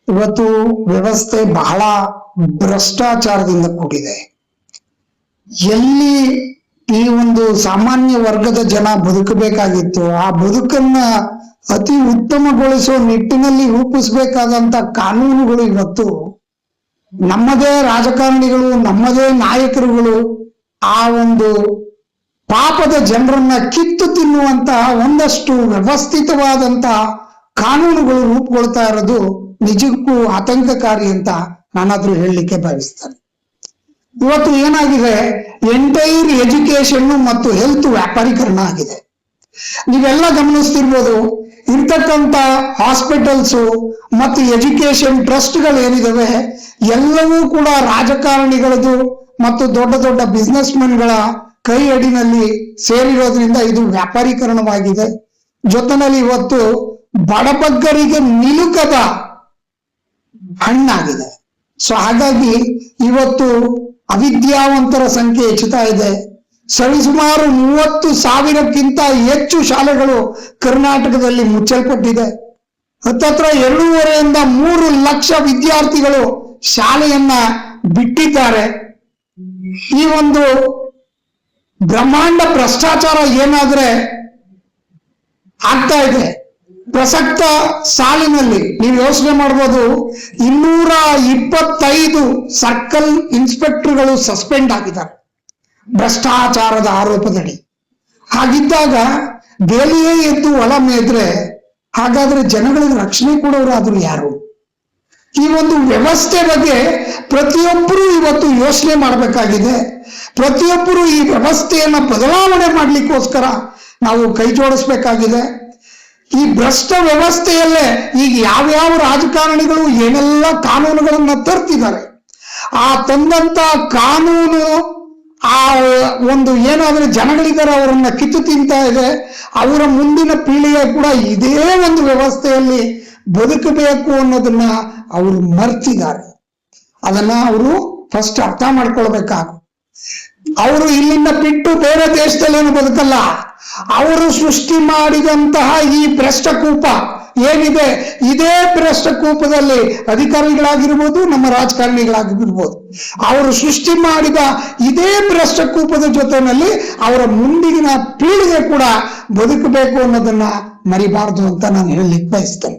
ಇವತ್ತು ವ್ಯವಸ್ಥೆ ಬಹಳ ಭ್ರಷ್ಟಾಚಾರದಿಂದ ಕೂಡಿದೆ. ಎಲ್ಲಿ ಈ ಒಂದು ಸಾಮಾನ್ಯ ವರ್ಗದ ಜನ ಬದುಕಬೇಕಾಗಿತ್ತು, ಆ ಬದುಕನ್ನ ಅತಿ ಉತ್ತಮಗೊಳಿಸುವ ನಿಟ್ಟಿನಲ್ಲಿ ರೂಪಿಸಬೇಕಾದಂತ ಕಾನೂನುಗಳು ಇವತ್ತು ನಮ್ಮದೇ ರಾಜಕಾರಣಿಗಳು, ನಮ್ಮದೇ ನಾಯಕರುಗಳು ಆ ಒಂದು ಪಾಪದ ಜನರನ್ನ ಕಿತ್ತು ತಿನ್ನುವಂತಹ ಒಂದಷ್ಟು ವ್ಯವಸ್ಥಿತವಾದಂತಹ ಕಾನೂನುಗಳು ರೂಪುಗೊಳ್ತಾ ಇರೋದು ನಿಜಕ್ಕೂ ಆತಂಕಕಾರಿ ಅಂತ ನಾನಾದ್ರೂ ಹೇಳಲಿಕ್ಕೆ ಬಯಸ್ತೇನೆ. ಇವತ್ತು ಏನಾಗಿದೆ, ಎಂಟೈರ್ ಎಜುಕೇಶನ್ ಮತ್ತು ಹೆಲ್ತ್ ವ್ಯಾಪಾರೀಕರಣ ಆಗಿದೆ. ನೀವೆಲ್ಲ ಗಮನಿಸ್ತಿರ್ಬೋದು, ಇರ್ತಕ್ಕಂಥ ಹಾಸ್ಪಿಟಲ್ಸು ಮತ್ತು ಎಜುಕೇಶನ್ ಟ್ರಸ್ಟ್ಗಳು ಏನಿದಾವೆ ಎಲ್ಲವೂ ಕೂಡ ರಾಜಕಾರಣಿಗಳದು ಮತ್ತು ದೊಡ್ಡ ದೊಡ್ಡ ಬಿಸ್ನೆಸ್ ಮೆನ್ಗಳ ಕೈ ಅಡಿನಲ್ಲಿ ಸೇರಿರೋದ್ರಿಂದ ಇದು ವ್ಯಾಪಾರೀಕರಣವಾಗಿದೆ. ಜೊತೆನಲ್ಲಿ ಇವತ್ತು ಬಡಬಗ್ಗರಿಗೆ ನಿಲುಕದ ಹಣ್ಣಾಗಿದೆ. ಸೊ ಹಾಗಾಗಿ ಇವತ್ತು ಅವಿದ್ಯಾವಂತರ ಸಂಖ್ಯೆ ಹೆಚ್ಚುತ್ತಾ ಇದೆ. ಸರಿಸುಮಾರು 30,000ಕ್ಕಿಂತ ಹೆಚ್ಚು ಶಾಲೆಗಳು ಕರ್ನಾಟಕದಲ್ಲಿ ಮುಚ್ಚಲ್ಪಟ್ಟಿದೆ. ಹತ್ತತ್ರ 2.5 ಇಂದ 3 ಲಕ್ಷ ವಿದ್ಯಾರ್ಥಿಗಳು ಶಾಲೆಯನ್ನ ಬಿಟ್ಟಿದ್ದಾರೆ. ಈ ಒಂದು ಬ್ರಹ್ಮಾಂಡ ಭ್ರಷ್ಟಾಚಾರ ಏನಾದ್ರೆ ಆಗ್ತಾ ಇದೆ. ಪ್ರಸಕ್ತ ಸಾಲಿನಲ್ಲಿ ನೀವು ಯೋಚನೆ ಮಾಡ್ಬೋದು, 225 ಸರ್ಕಲ್ ಇನ್ಸ್ಪೆಕ್ಟರ್ಗಳು ಸಸ್ಪೆಂಡ್ ಆಗಿದ್ದಾರೆ ಭ್ರಷ್ಟಾಚಾರದ ಆರೋಪದಡಿ. ಹಾಗಿದ್ದಾಗ ಬೇಲಿಯೇ ಎದ್ದು ಹೊಲ ಮೇದ್ರೆ ಹಾಗಾದ್ರೆ ಜನಗಳಿಗೆ ರಕ್ಷಣೆ ಕೊಡೋರಾದ್ರು ಯಾರು? ಈ ಒಂದು ವ್ಯವಸ್ಥೆ ಬಗ್ಗೆ ಪ್ರತಿಯೊಬ್ಬರು ಇವತ್ತು ಯೋಚನೆ ಮಾಡಬೇಕಾಗಿದೆ. ಪ್ರತಿಯೊಬ್ಬರು ಈ ವ್ಯವಸ್ಥೆಯನ್ನ ಬದಲಾವಣೆ ಮಾಡ್ಲಿಕ್ಕೋಸ್ಕರ ನಾವು ಕೈ ಜೋಡಿಸ್ಬೇಕಾಗಿದೆ. ಈ ಭ್ರಷ್ಟ ವ್ಯವಸ್ಥೆಯಲ್ಲೇ ಈಗ ಯಾವ್ಯಾವ ರಾಜಕಾರಣಿಗಳು ಏನೆಲ್ಲ ಕಾನೂನುಗಳನ್ನ ತರ್ತಿದ್ದಾರೆ, ಆ ತಂದಂತ ಕಾನೂನು ಆ ಒಂದು ಏನಾದ್ರೆ ಜನಗಳಿದ್ದಾರೆ ಅವರನ್ನ ಕಿತ್ತು ತಿಂತಾ ಇದೆ. ಅವರ ಮುಂದಿನ ಪೀಳಿಗೆ ಕೂಡ ಇದೇ ಒಂದು ವ್ಯವಸ್ಥೆಯಲ್ಲಿ ಬದುಕಬೇಕು ಅನ್ನೋದನ್ನ ಅವರು ಮರ್ತಿದ್ದಾರೆ. ಅದನ್ನ ಅವರು ಫಸ್ಟ್ ಅರ್ಥ ಮಾಡ್ಕೊಳ್ಬೇಕಾಗ. ಅವರು ಇಲ್ಲಿಂದ ಬಿಟ್ಟು ಬೇರೆ ದೇಶದಲ್ಲೇನು ಬದುಕಲ್ಲ. ಅವರು ಸೃಷ್ಟಿ ಮಾಡಿದಂತಹ ಈ ಭ್ರಷ್ಟಕೂಪ ಏನಿದೆ, ಇದೇ ಭ್ರಷ್ಟಕೂಪದಲ್ಲಿ ಅಧಿಕಾರಿಗಳಾಗಿರ್ಬೋದು, ನಮ್ಮ ರಾಜಕಾರಣಿಗಳಾಗಿರ್ಬೋದು, ಅವರು ಸೃಷ್ಟಿ ಮಾಡಿದ ಇದೇ ಭ್ರಷ್ಟಕೂಪದ ಜೊತೆನಲ್ಲಿ ಅವರ ಮುಂದಿನ ಪೀಳಿಗೆ ಕೂಡ ಬದುಕಬೇಕು ಅನ್ನೋದನ್ನ ಮರಿಬಾರ್ದು ಅಂತ ನಾನು ಹೇಳಲಿಕ್ಕೆ ಬಯಸ್ತೇನೆ.